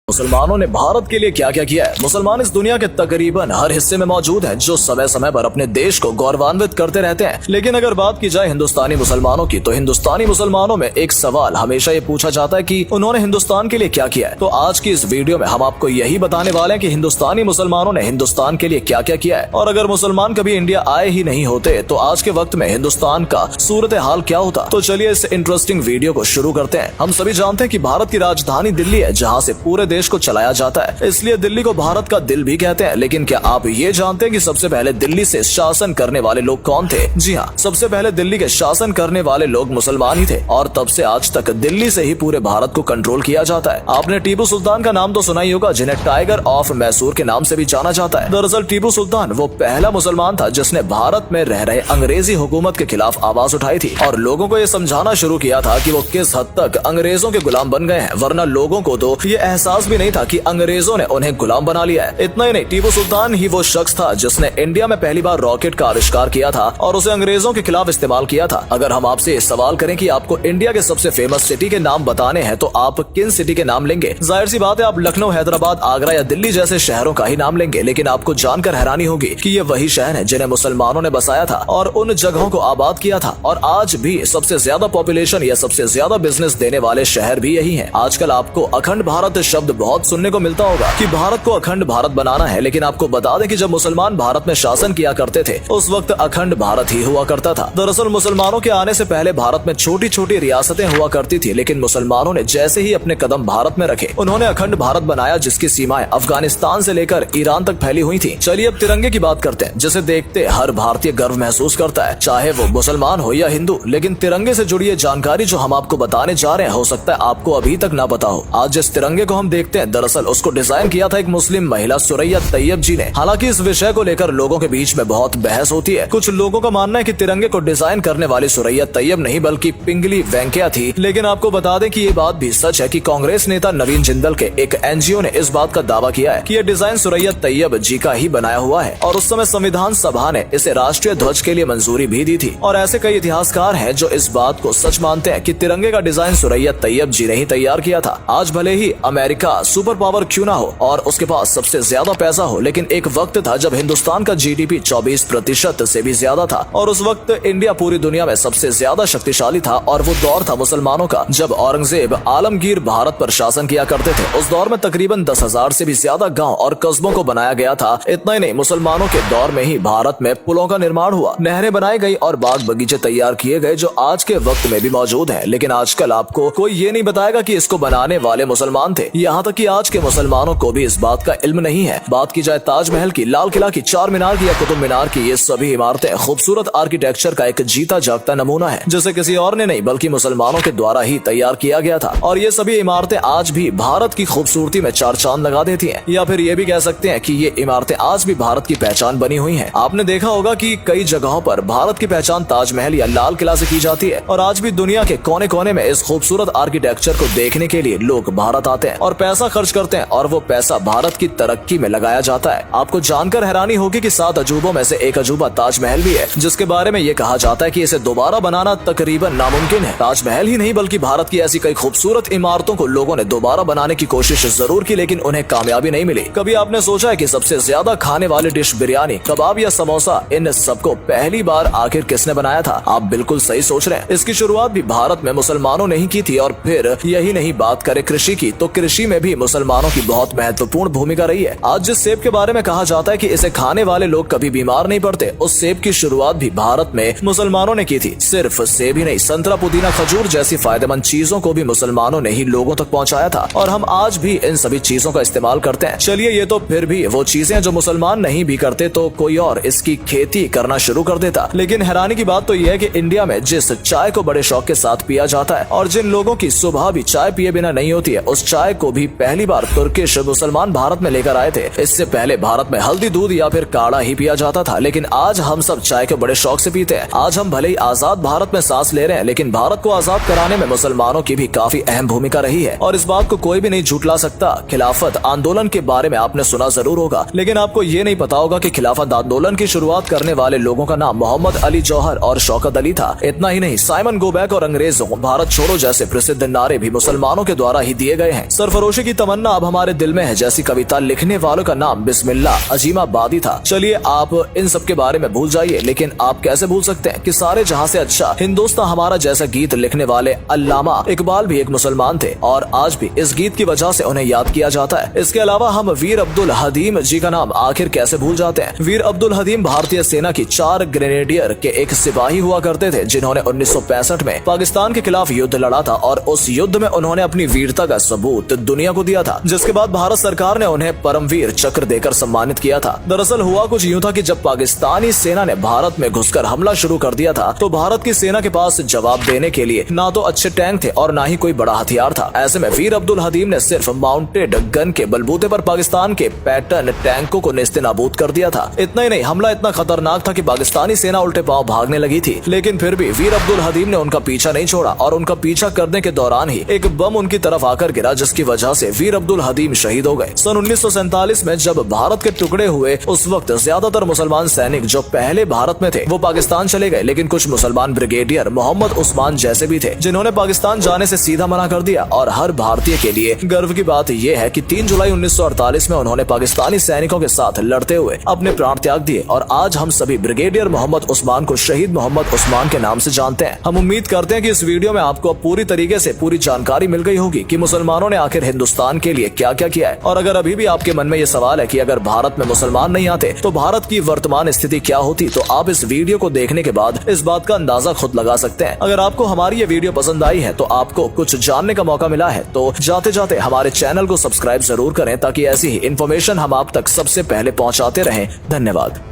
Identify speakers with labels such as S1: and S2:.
S1: मुसलमानों ने भारत के लिए क्या क्या किया है। मुसलमान इस दुनिया के तकरीबन हर हिस्से में मौजूद हैं, जो समय समय पर अपने देश को गौरवान्वित करते रहते हैं। लेकिन अगर बात की जाए हिंदुस्तानी मुसलमानों की, तो हिंदुस्तानी मुसलमानों में एक सवाल हमेशा ये पूछा जाता है कि उन्होंने हिंदुस्तान के लिए क्या किया है। तो आज की इस वीडियो में हम आपको यही बताने वाले हैं कि हिंदुस्तानी मुसलमानों ने हिंदुस्तान के लिए क्या क्या किया है। और अगर मुसलमान कभी इंडिया आए ही नहीं होते तो आज के वक्त में हिंदुस्तान का सूरत हाल क्या होता। तो चलिए इस इंटरेस्टिंग वीडियो को शुरू करते हैं। हम सभी जानते हैं कि भारत की राजधानी दिल्ली है, जहाँ से पूरे देश को चलाया जाता है, इसलिए दिल्ली को भारत का दिल भी कहते हैं। लेकिन क्या आप ये जानते हैं कि सबसे पहले दिल्ली से शासन करने वाले लोग कौन थे? जी हाँ, सबसे पहले दिल्ली के शासन करने वाले लोग मुसलमान ही थे और तब से आज तक दिल्ली से ही पूरे भारत को कंट्रोल किया जाता है। आपने टीपू सुल्तान का नाम तो सुना ही होगा, जिन्हें टाइगर ऑफ मैसूर के नाम से भी जाना जाता है। दरअसल टीपू सुल्तान वो पहला मुसलमान था जिसने भारत में रह रहे अंग्रेजी हुकूमत के खिलाफ आवाज उठाई थी और लोगों को ये समझाना शुरू किया था कि वो किस हद तक अंग्रेजों के गुलाम बन गए हैं। वरना लोगों को तो ये एहसास भी नहीं था कि अंग्रेजों ने उन्हें गुलाम बना लिया है। इतना ही नहीं, टीपू सुल्तान ही वो शख्स था जिसने इंडिया में पहली बार रॉकेट का आविष्कार किया था और उसे अंग्रेजों के खिलाफ इस्तेमाल किया था। अगर हम आपसे सवाल करें कि आपको इंडिया के सबसे फेमस सिटी के नाम बताने हैं, तो आप किन सिटी के नाम लेंगे? जाहिर सी बात है, आप लखनऊ, हैदराबाद, आगरा या दिल्ली जैसे शहरों का ही नाम लेंगे। लेकिन आपको जानकर हैरानी होगी कि ये वही शहर है जिन्हें मुसलमानों ने बसाया था और उन जगहों को आबाद किया था। और आज भी सबसे ज्यादा पॉपुलेशन या सबसे ज्यादा बिजनेस देने वाले शहर भी यही हैं। आजकल आपको अखंड भारत शब्द बहुत सुनने को मिलता होगा कि भारत को अखंड भारत बनाना है। लेकिन आपको बता दें कि जब मुसलमान भारत में शासन किया करते थे, उस वक्त अखंड भारत ही हुआ करता था। दरअसल मुसलमानों के आने से पहले भारत में छोटी छोटी रियासतें हुआ करती थी, लेकिन मुसलमानों ने जैसे ही अपने कदम भारत में रखे, उन्होंने अखंड भारत बनाया, जिसकी सीमाएं अफगानिस्तान से लेकर ईरान तक फैली हुई थी। चलिए अब तिरंगे की बात करते हैं, जिसे देखते हर भारतीय गर्व महसूस करता है, चाहे वो मुसलमान हो या हिंदू। लेकिन तिरंगे से जुड़ी जानकारी जो हम आपको बताने जा रहे हैं, हो सकता है आपको अभी तक ना पता हो। आज जिस तिरंगे को हम देखते हैं, दरअसल उसको डिजाइन किया था एक मुस्लिम महिला सुरैया तैयब जी ने। हालांकि इस विषय को लेकर लोगों के बीच में बहुत बहस होती है। कुछ लोगों का मानना है कि तिरंगे को डिजाइन करने वाली सुरैया तैयब नहीं बल्कि पिंगली वेंकैया थी। लेकिन आपको बता दें कि ये बात भी सच है कि कांग्रेस नेता नवीन जिंदल के एक एनजीओ ने इस बात का दावा किया है कि ये डिजाइन सुरैया तैयब जी का ही बनाया हुआ है और उस समय संविधान सभा ने इसे राष्ट्रीय ध्वज के लिए मंजूरी भी दी थी। और ऐसे कई इतिहासकार हैं जो इस बात को सच मानते हैं कि तिरंगे का डिजाइन सुरैया तैयब जी ने ही तैयार किया था। आज भले ही अमेरिका सुपर पावर क्यों ना हो और उसके पास सबसे ज्यादा पैसा हो, लेकिन एक वक्त था जब हिंदुस्तान का जीडीपी 24% से भी ज्यादा था और उस वक्त इंडिया पूरी दुनिया में सबसे ज्यादा शक्तिशाली था। और वो दौर था मुसलमानों का, जब औरंगजेब आलमगीर भारत पर शासन किया करते थे। उस दौर में तकरीबन 10,000 से भी ज्यादा गांव और कस्बों को बनाया गया था। इतना ही नहीं, मुसलमानों के दौर में ही भारत में पुलों का निर्माण हुआ, नहरें बनाई गई और बाग बगीचे तैयार किए गए, जो आज के वक्त में भी मौजूद है। लेकिन आजकल आपको कोई ये नहीं बताएगा कि इसको बनाने वाले मुसलमान थे। यहाँ तक कि आज के मुसलमानों को भी इस बात का इल्म नहीं है। बात की जाए ताजमहल की, लाल किला की, चार मीनार की या कुतुब मीनार की, ये सभी इमारतें खूबसूरत आर्किटेक्चर का एक जीता जागता नमूना है, जिसे किसी और ने नहीं बल्कि मुसलमानों के द्वारा ही तैयार किया गया था। और ये सभी इमारतें आज भी भारत की खूबसूरती में चार चांद लगा देती हैं। या फिर ये भी कह सकते हैं कि ये इमारतें आज भी भारत की पहचान बनी हुई हैं। आपने देखा होगा कि कई जगहों पर भारत की पहचान ताजमहल या लाल किला से की जाती है और आज भी दुनिया के कोने कोने में इस खूबसूरत आर्किटेक्चर को देखने के लिए लोग भारत आते हैं और पैसा खर्च करते हैं और वो पैसा भारत की तरक्की में लगाया जाता है। आपको जानकर हैरानी होगी कि 7 अजूबों में से एक अजूबा ताजमहल भी है, जिसके बारे में ये कहा जाता है कि इसे दोबारा बनाना तकरीबन नामुमकिन है। ताजमहल ही नहीं बल्कि भारत की ऐसी कई खूबसूरत इमारतों को लोगों ने दोबारा बनाने की कोशिश जरूर की, लेकिन उन्हें कामयाबी नहीं मिली। कभी आपने सोचा है कि सबसे ज्यादा खाने वाली डिश बिरयानी, कबाब या समोसा, इन सबको पहली बार आखिर किसने बनाया था? आप बिल्कुल सही सोच रहे हैं। इसकी शुरुआत भी भारत में मुसलमानों ने ही की थी। और फिर यही नहीं, बात करें कृषि की, तो कृषि में भी मुसलमानों की बहुत महत्वपूर्ण भूमिका रही है। आज जिस सेब के बारे में कहा जाता है कि इसे खाने वाले लोग कभी बीमार नहीं पड़ते, उस सेब की शुरुआत भी भारत में मुसलमानों ने की थी। सिर्फ सेब ही नहीं, संतरा, पुदीना, खजूर जैसी फायदेमंद चीजों को भी मुसलमानों ने ही लोगों तक पहुंचाया था और हम आज भी इन सभी चीजों का इस्तेमाल करते हैं। चलिए, ये तो फिर भी वो चीजें जो मुसलमान नहीं भी करते, तो कोई और इसकी खेती करना शुरू कर देता। लेकिन हैरानी की बात तो यह है कि इंडिया में जिस चाय को बड़े शौक के साथ पिया जाता है और जिन लोगों की सुबह भी चाय पिए बिना नहीं होती है, उस चाय को भी पहली बार तुर्किश मुसलमान भारत में लेकर आए थे। इससे पहले भारत में हल्दी दूध या फिर काढ़ा ही पिया जाता था, लेकिन आज हम सब चाय के बड़े शौक से पीते हैं। आज हम भले ही आजाद भारत में सांस ले रहे हैं, लेकिन भारत को आजाद कराने में मुसलमानों की भी काफी अहम भूमिका रही है और इस बात को कोई भी नहीं झुठला सकता। खिलाफत आंदोलन के बारे में आपने सुना जरूर होगा, लेकिन आपको ये नहीं पता होगा कि खिलाफत आंदोलन की शुरुआत करने वाले लोगों का नाम मोहम्मद अली जौहर और शौकत अली था। इतना ही नहीं, साइमन गो बैक और अंग्रेजों, भारत छोड़ो जैसे प्रसिद्ध नारे भी मुसलमानों के द्वारा ही दिए गए हैं। सरफरोशी भविष्य की तमन्ना अब हमारे दिल में है जैसी कविता लिखने वालों का नाम बिस्मिल्लाह अजीमाबादी था। चलिए आप इन सब के बारे में भूल जाइए, लेकिन आप कैसे भूल सकते हैं कि सारे जहां से अच्छा हिंदुस्तान हमारा जैसा गीत लिखने वाले अल्लामा इकबाल भी एक मुसलमान थे और आज भी इस गीत की वजह से उन्हें याद किया जाता है। इसके अलावा हम वीर अब्दुल हदीम जी का नाम आखिर कैसे भूल जाते हैं। वीर अब्दुल हदीम भारतीय सेना की 4 ग्रेनेडियर के एक सिपाही हुआ करते थे जिन्होंने 1965 में पाकिस्तान के खिलाफ युद्ध लड़ा था और उस युद्ध में उन्होंने अपनी वीरता का सबूत दुनिया को दिया था, जिसके बाद भारत सरकार ने उन्हें परमवीर चक्र देकर सम्मानित किया था। दरअसल हुआ कुछ यूं था कि जब पाकिस्तानी सेना ने भारत में घुसकर हमला शुरू कर दिया था तो भारत की सेना के पास जवाब देने के लिए ना तो अच्छे टैंक थे और ना ही कोई बड़ा हथियार था। ऐसे में वीर अब्दुल हदीम ने सिर्फ माउंटेड गन के बलबूते पर पाकिस्तान के पैटर्न टैंकों को नेस्तनाबूद कर दिया था। इतना ही नहीं, हमला इतना खतरनाक था कि पाकिस्तानी सेना उल्टे पांव भागने लगी थी, लेकिन फिर भी वीर अब्दुल हदीम ने उनका पीछा नहीं छोड़ा और उनका पीछा करने के दौरान ही एक बम उनकी तरफ आकर गिरा, जिसकी वजह से वीर अब्दुल हदीम शहीद हो गए। सन 1947 में जब भारत के टुकड़े हुए उस वक्त ज्यादातर मुसलमान सैनिक जो पहले भारत में थे वो पाकिस्तान चले गए, लेकिन कुछ मुसलमान ब्रिगेडियर मोहम्मद उस्मान जैसे भी थे जिन्होंने पाकिस्तान जाने से सीधा मना कर दिया। और हर भारतीय के लिए गर्व की बात यह है कि 3 जुलाई 1948 में उन्होंने पाकिस्तानी सैनिकों के साथ लड़ते हुए अपने प्राण त्याग दिए और आज हम सभी ब्रिगेडियर मोहम्मद उस्मान को शहीद मोहम्मद उस्मान के नाम से जानते हैं। हम उम्मीद करते हैं कि इस वीडियो में आपको पूरी तरीके से पूरी जानकारी मिल गई होगी कि मुसलमानों ने आखिर हिंदुस्तान के लिए क्या क्या किया है। और अगर अभी भी आपके मन में ये सवाल है कि अगर भारत में मुसलमान नहीं आते तो भारत की वर्तमान स्थिति क्या होती, तो आप इस वीडियो को देखने के बाद इस बात का अंदाजा खुद लगा सकते हैं। अगर आपको हमारी ये वीडियो पसंद आई है तो आपको कुछ जानने का मौका मिला है तो जाते जाते हमारे चैनल को सब्सक्राइब जरूर करें ताकि ऐसी ही इन्फॉर्मेशन हम आप तक सबसे पहले पहुंचाते रहें। धन्यवाद।